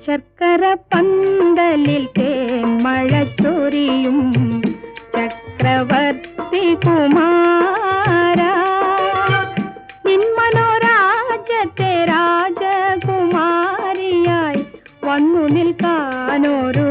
ശർക്കര പന്തലിൽ തേന്മഴ ചൊരിയും ചക്രവർത്തി കുമാര, നിൻ മനോരാജ്യത്തെ രാജകുമാരിയായി വന്നു നിൽക്കാനൊരു